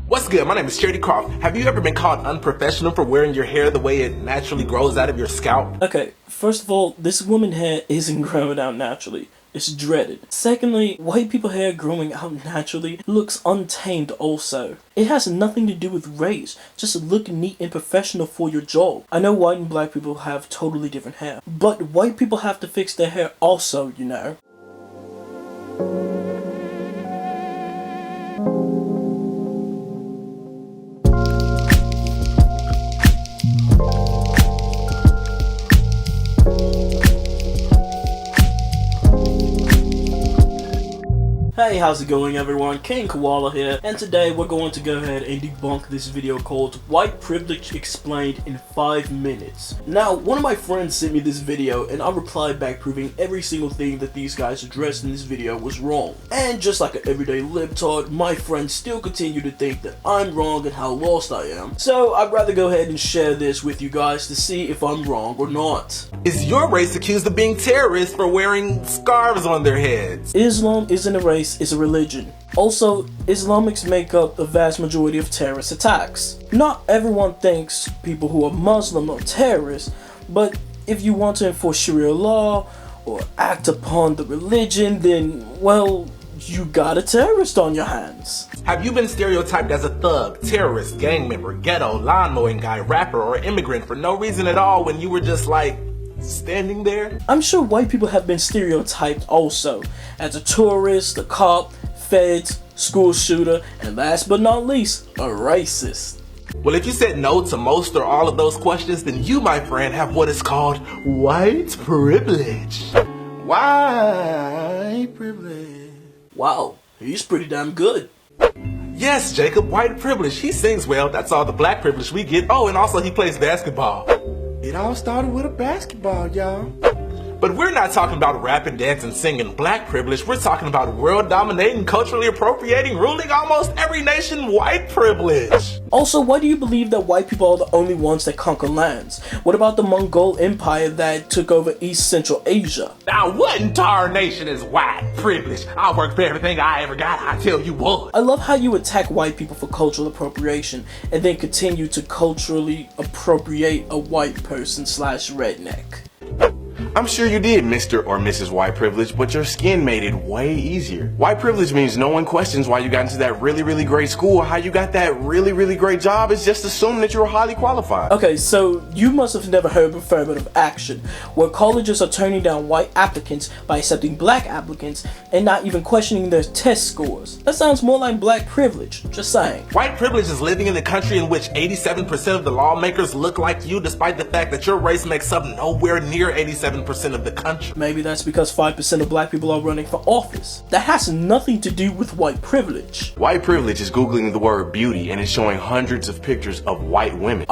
What's good? My name is Charity Croft. Have you ever been called unprofessional for wearing your hair the way it naturally grows out of your scalp? Okay, first of all, this woman's hair isn't growing out naturally. It's dreaded. Secondly, white people hair growing out naturally looks untamed also. It has nothing to do with race, just look neat and professional for your job. I know white and black people have totally different hair, but white people have to fix their hair also, you know. Hey, how's it going everyone? King Koala here, and today we're going to go ahead and debunk this video called White Privilege Explained in 5 Minutes. Now, one of my friends sent me this video and I replied back proving every single thing that these guys addressed in this video was wrong. And just like an everyday libtard, my friends still continue to think that I'm wrong and how lost I am. So I'd rather go ahead and share this with you guys to see if I'm wrong or not. Is your race accused of being terrorists for wearing scarves on their heads? Islam isn't a race, it's a religion. Also, Islamics make up the vast majority of terrorist attacks. Not everyone thinks people who are Muslim are terrorists, but if you want to enforce Sharia law or act upon the religion, then, well, you got a terrorist on your hands. Have you been stereotyped as a thug, terrorist, gang member, ghetto, lawn mowing guy, rapper, or immigrant for no reason at all when you were just like, standing there? I'm sure white people have been stereotyped also as a tourist, a cop, feds, school shooter, and last but not least, a racist. Well, if you said no to most or all of those questions, then you, my friend, have what is called white privilege. White privilege. Wow, he's pretty damn good. Yes, Jacob, white privilege. He sings well, that's all the black privilege we get. Oh, and also he plays basketball. It all started with a basketball, y'all. But we're not talking about rapping, dancing, singing black privilege. We're talking about world dominating, culturally appropriating, ruling almost every nation white privilege. Also, why do you believe that white people are the only ones that conquer lands? What about the Mongol Empire that took over East Central Asia? Now, what entire nation is white privilege? I work for everything I ever got, I tell you what. I love how you attack white people for cultural appropriation and then continue to culturally appropriate a white person / redneck. I'm sure you did, Mr. or Mrs. White Privilege, but your skin made it way easier. White privilege means no one questions why you got into that really great school or how you got that really great job. It's just assumed that you're highly qualified. Okay, so you must have never heard of affirmative action, where colleges are turning down white applicants by accepting black applicants and not even questioning their test scores. That sounds more like black privilege, just saying. White privilege is living in a country in which 87% of the lawmakers look like you, despite the fact that your race makes up nowhere near 87% of the country. Maybe that's because 5% of black people are running for office. That has nothing to do with white privilege. White privilege is Googling the word beauty and it's showing hundreds of pictures of white women.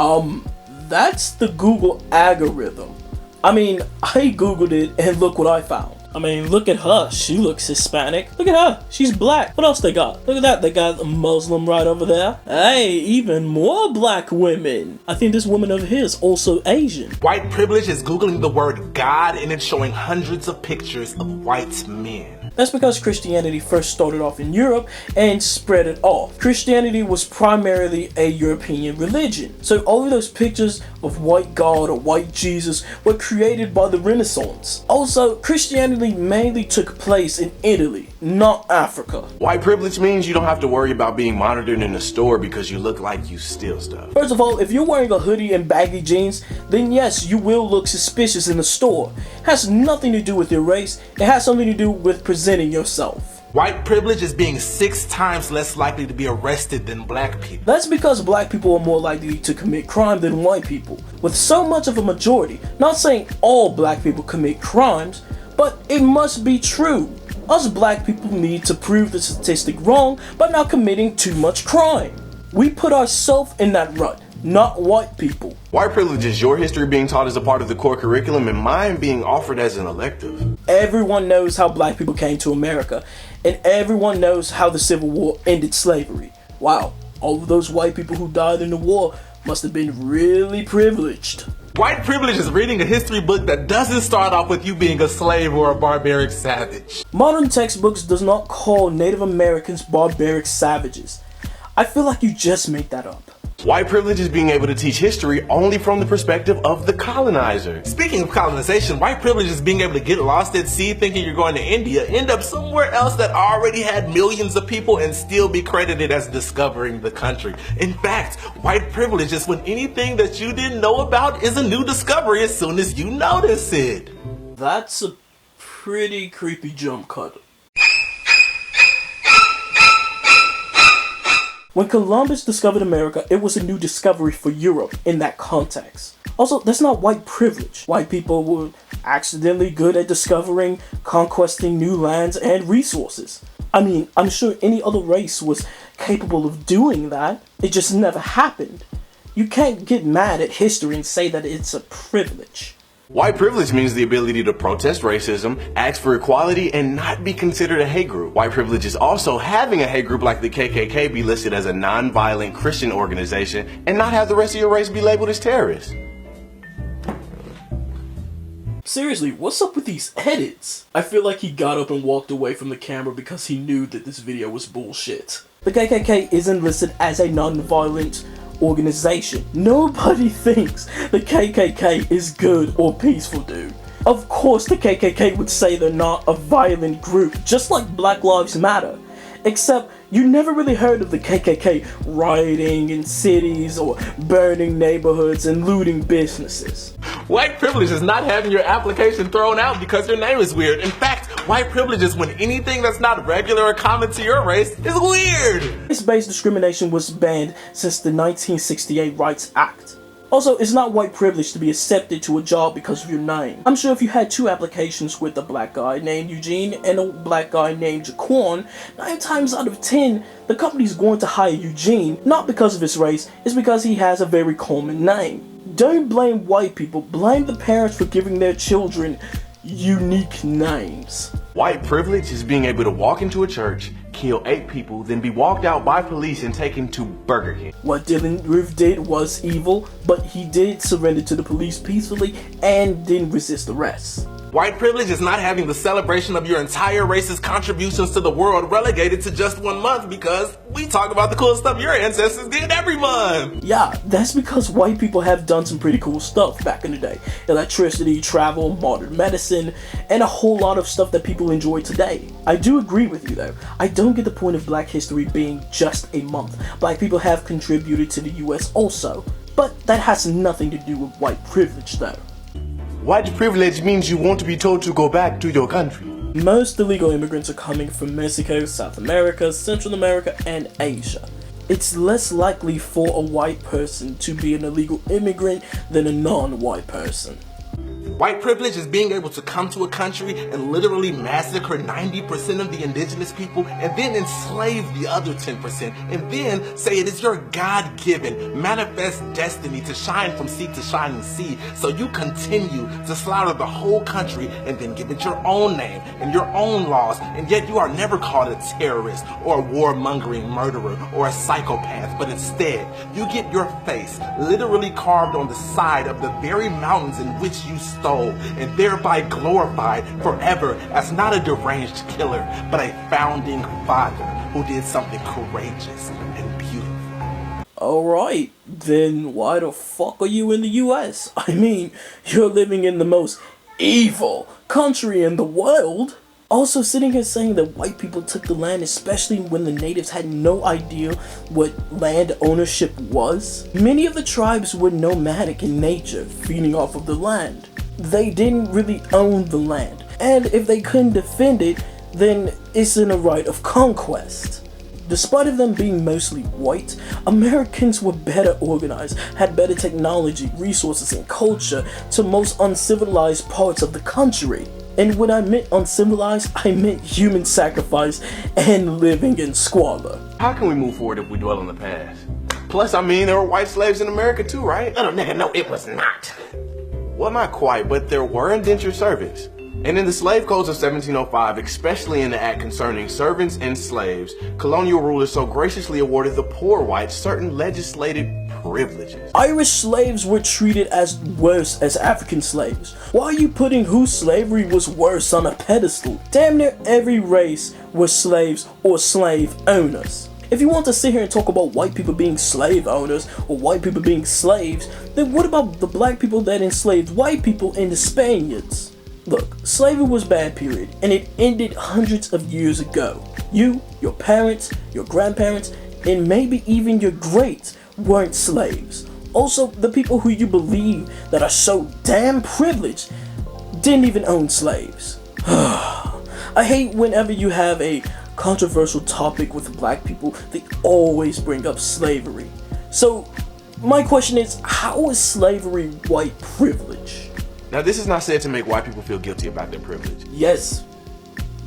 That's the Google algorithm. I mean, I Googled it and look what I found. I mean, look at her. She looks Hispanic. Look at her. She's black. What else they got? Look at that. They got a Muslim right over there. Hey, even more black women. I think this woman over here is also Asian. White privilege is Googling the word God and it's showing hundreds of pictures of white men. That's because Christianity first started off in Europe and spread it off. Christianity was primarily a European religion. So all of those pictures of white God or white Jesus were created by the Renaissance. Also, Christianity mainly took place in Italy, not Africa. White privilege means you don't have to worry about being monitored in a store because you look like you steal stuff. First of all, if you're wearing a hoodie and baggy jeans, then yes, you will look suspicious in the store. It has nothing to do with your race. It has something to do with presenting yourself. White privilege is being 6 times less likely to be arrested than black people. That's because black people are more likely to commit crime than white people. With so much of a majority, not saying all black people commit crimes, but it must be true. Us black people need to prove the statistic wrong by not committing too much crime. We put ourselves in that rut, not white people. White privilege is your history being taught as a part of the core curriculum and mine being offered as an elective. Everyone knows how black people came to America, and everyone knows how the Civil War ended slavery. Wow, all of those white people who died in the war must have been really privileged. White privilege is reading a history book that doesn't start off with you being a slave or a barbaric savage. Modern textbooks does not call Native Americans barbaric savages. I feel like you just made that up. White privilege is being able to teach history only from the perspective of the colonizer. Speaking of colonization, white privilege is being able to get lost at sea thinking you're going to India, end up somewhere else that already had millions of people and still be credited as discovering the country. In fact, white privilege is when anything that you didn't know about is a new discovery as soon as you notice it. That's a pretty creepy jump cut. When Columbus discovered America, it was a new discovery for Europe in that context. Also, that's not white privilege. White people were accidentally good at discovering, conquesting new lands and resources. I mean, I'm sure any other race was capable of doing that. It just never happened. You can't get mad at history and say that it's a privilege. White privilege means the ability to protest racism, ask for equality, and not be considered a hate group. White privilege is also having a hate group like the KKK be listed as a non-violent Christian organization and not have the rest of your race be labeled as terrorists. Seriously, what's up with these edits? I feel like he got up and walked away from the camera because he knew that this video was bullshit. The KKK isn't listed as a non-violent organization. Nobody thinks the KKK is good or peaceful, dude. Of course the KKK would say they're not a violent group, just like Black Lives Matter. Except you never really heard of the KKK rioting in cities or burning neighborhoods and looting businesses. White privilege is not having your application thrown out because your name is weird. In fact, white privilege is when anything that's not regular or common to your race is weird. Race-based discrimination was banned since the 1968 Rights Act. Also, it's not white privilege to be accepted to a job because of your name. I'm sure if you had 2 applications with a black guy named Eugene and a black guy named Jaquan, 9 times out of 10, the company's going to hire Eugene, not because of his race, it's because he has a very common name. Don't blame white people, blame the parents for giving their children unique names. White privilege is being able to walk into a church, kill 8 people, then be walked out by police and taken to Burger King. What Dylan Roof did was evil, but he did surrender to the police peacefully and didn't resist arrest. White privilege is not having the celebration of your entire race's contributions to the world relegated to just 1 month because we talk about the cool stuff your ancestors did every month. Yeah, that's because white people have done some pretty cool stuff back in the day. Electricity, travel, modern medicine, and a whole lot of stuff that people enjoy today. I do agree with you though. I don't get the point of black history being just a month. Black people have contributed to the US also, but that has nothing to do with white privilege though. White privilege means you want to be told to go back to your country. Most illegal immigrants are coming from Mexico, South America, Central America, and Asia. It's less likely for a white person to be an illegal immigrant than a non-white person. White privilege is being able to come to a country and literally massacre 90% of the indigenous people and then enslave the other 10% and then say it is your God-given manifest destiny to shine from sea to shining sea, so you continue to slaughter the whole country and then give it your own name and your own laws, and yet you are never called a terrorist or a warmongering murderer or a psychopath, but instead you get your face literally carved on the side of the very mountains in which you stole, and thereby glorified forever as not a deranged killer, but a founding father who did something courageous and beautiful. Alright, then why the fuck are you in the US? I mean, you're living in the most evil country in the world. Also, sitting here saying that white people took the land, especially when the natives had no idea what land ownership was. Many of the tribes were nomadic in nature, feeding off of the land. They didn't really own the land, and if they couldn't defend it, then it's in a right of conquest. Despite of them being mostly white, Americans were better organized, had better technology, resources, and culture to most uncivilized parts of the country. And when I meant uncivilized, I meant human sacrifice and living in squalor. How can we move forward if we dwell on the past? Plus, I mean, there were white slaves in America too, right? Little nigga, no, it was not. Well, not quite, but there were indentured servants. And in the slave codes of 1705, especially in the act concerning servants and slaves, colonial rulers so graciously awarded the poor whites certain legislated privileges. Irish slaves were treated as worse as African slaves. Why are you putting whose slavery was worse on a pedestal? Damn near every race were slaves or slave owners. If you want to sit here and talk about white people being slave owners or white people being slaves, then what about the black people that enslaved white people and the Spaniards? Look, slavery was bad, period, and it ended hundreds of years ago. You, your parents, your grandparents, and maybe even your greats weren't slaves. Also, the people who you believe that are so damn privileged didn't even own slaves. I hate whenever you have a controversial topic with black people, they always bring up slavery. So, my question is, how is slavery white privilege? Now, this is not said to make white people feel guilty about their privilege. Yes.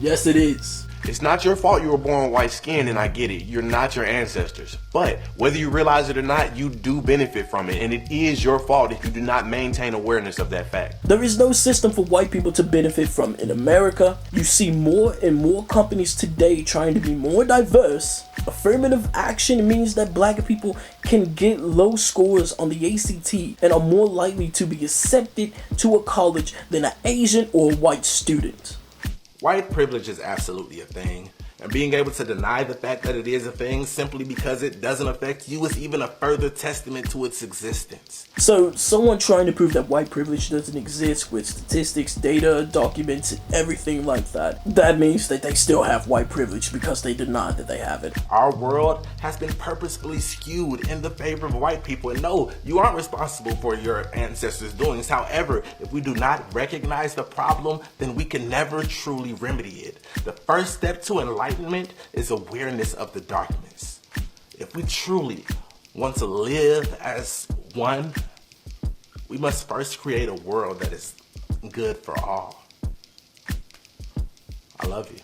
Yes, it is. It's not your fault you were born with white skin, and I get it. You're not your ancestors. But whether you realize it or not, you do benefit from it, and it is your fault if you do not maintain awareness of that fact. There is no system for white people to benefit from in America. You see more and more companies today trying to be more diverse. Affirmative action means that black people can get low scores on the ACT and are more likely to be accepted to a college than an Asian or white student. White privilege is absolutely a thing, and being able to deny the fact that it is a thing simply because it doesn't affect you is even a further testament to its existence. So, someone trying to prove that white privilege doesn't exist with statistics, data, documents, and everything like that, that means that they still have white privilege because they deny that they have it. Our world has been purposefully skewed in the favor of white people, and no, you aren't responsible for your ancestors' doings. However, if we do not recognize the problem, then we can never truly remedy it. The first step to enlightenment is awareness of the darkness. If we truly want to live as one, we must first create a world that is good for all. I love you.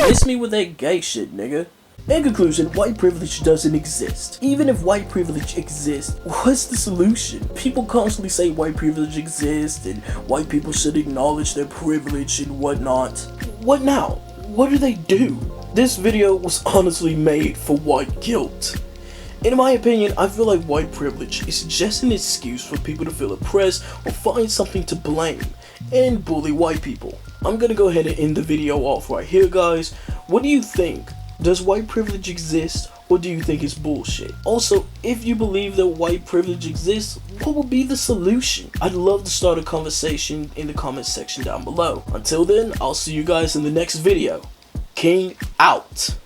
Miss me with that gay shit, nigga. In conclusion, white privilege doesn't exist. Even if white privilege exists, what's the solution? People constantly say white privilege exists and white people should acknowledge their privilege and whatnot. What now? What do they do? This video was honestly made for white guilt. In my opinion, I feel like white privilege is just an excuse for people to feel oppressed or find something to blame and bully white people. I'm gonna go ahead and end the video off right here, guys. What do you think? Does white privilege exist, or do you think it's bullshit? Also, if you believe that white privilege exists, what will be the solution? I'd love to start a conversation in the comment section down below. Until then, I'll see you guys in the next video. King out.